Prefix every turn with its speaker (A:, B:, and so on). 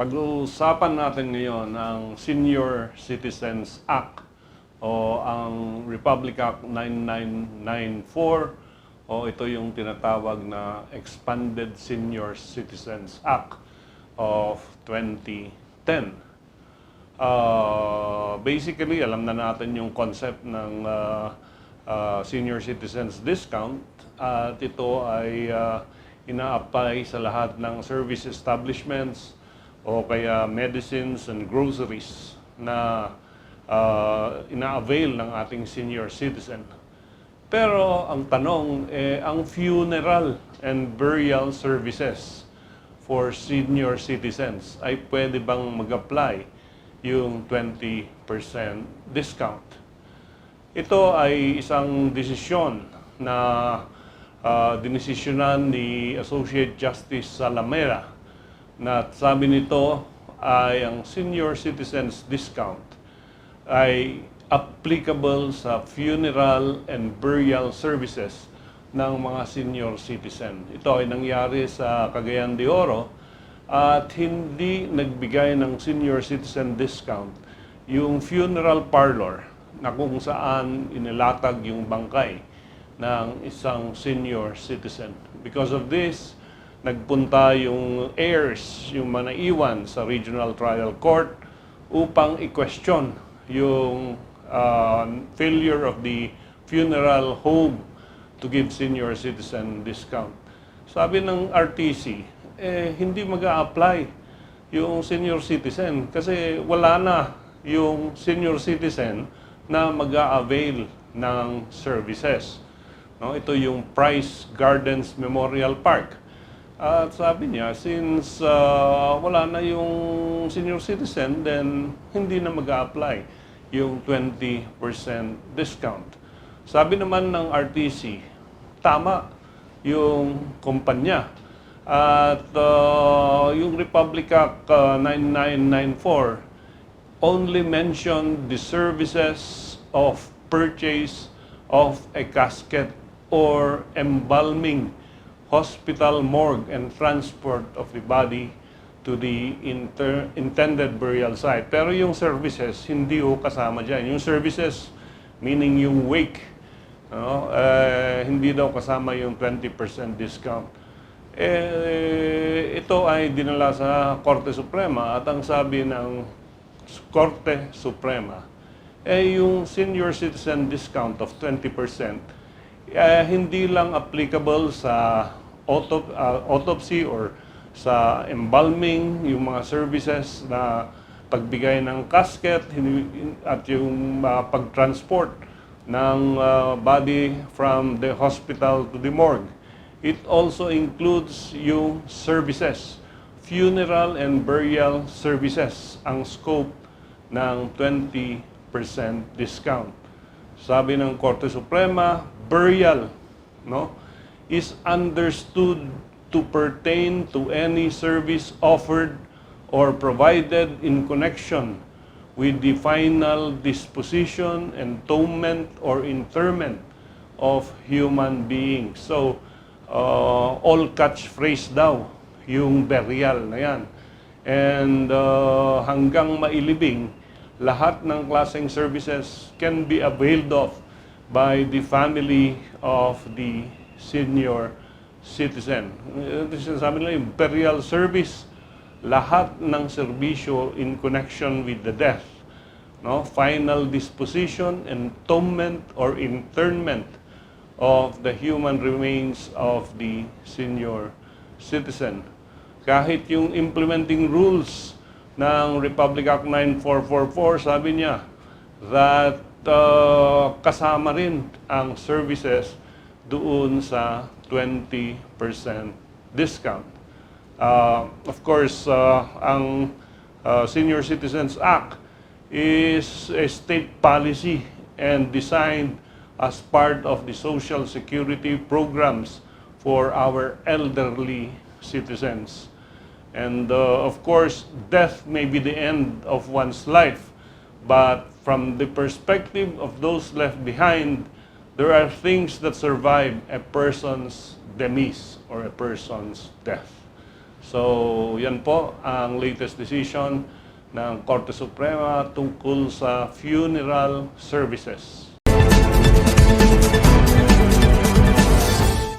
A: Pag-uusapan natin ngayon ang Senior Citizens Act o ang Republic Act 9994 o ito yung tinatawag na Expanded Senior Citizens Act of 2010. Basically, alam na natin yung concept ng senior citizens discount at ito ay ina-apply sa lahat ng service establishments o kaya medicines and groceries na ina-avail ng ating senior citizen. Pero ang tanong, ang funeral and burial services for senior citizens ay pwede bang mag-apply yung 20% discount? Ito ay isang desisyon na dinesisyonan ni Associate Justice Salamera na sabi nito ay ang senior citizens discount ay applicable sa funeral and burial services ng mga senior citizen. Ito ay nangyari sa Cagayan de Oro at hindi nagbigay ng senior citizen discount yung funeral parlor na kung saan inilatag yung bangkay ng isang senior citizen. Because of this, nagpunta yung heirs, yung manaiwan sa Regional Trial Court upang i-question yung failure of the funeral home to give senior citizen discount. Sabi ng RTC, hindi mag-a-apply yung senior citizen kasi wala na yung senior citizen na mag-a-avail ng services. No, ito yung Price Gardens Memorial Park. At sabi niya, since wala na yung senior citizen, then hindi na mag-a-apply yung 20% discount. Sabi naman ng RTC, tama yung kumpanya. At yung Republic Act 9994 only mentioned the services of purchase of a casket or embalming, hospital morgue, and transport of the body to the intended burial site. Pero yung services, hindi ho kasama dyan. Yung services, meaning yung wake, hindi daw kasama yung 20% discount. Ito ay dinala sa Korte Suprema at ang sabi ng Korte Suprema, yung senior citizen discount of 20%, hindi lang applicable sa autopsy or sa embalming, yung mga services na pagbigay ng casket at yung pagtransport ng body from the hospital to the morgue. It also includes yung services, funeral and burial services, ang scope ng 20% discount. Sabi ng Korte Suprema, burial is understood to pertain to any service offered or provided in connection with the final disposition, entombment, or interment of human beings. So, all catchphrase daw yung burial na yan. And hanggang mailibing, lahat ng klaseng services can be availed of by the family of the senior citizen. Sabi nila yung burial service, lahat ng serbisyo in connection with the death, final disposition, entombment, or internment of the human remains of the senior citizen. Kahit yung implementing rules ng Republic Act 9444, sabi niya that kasama rin ang services doon sa 20% discount. Of course, ang Senior Citizens Act is a state policy and designed as part of the social security programs for our elderly citizens. And of course, death may be the end of one's life, but from the perspective of those left behind, there are things that survive a person's demise or a person's death. So, yan po ang latest decision ng Korte Suprema tungkol sa funeral services.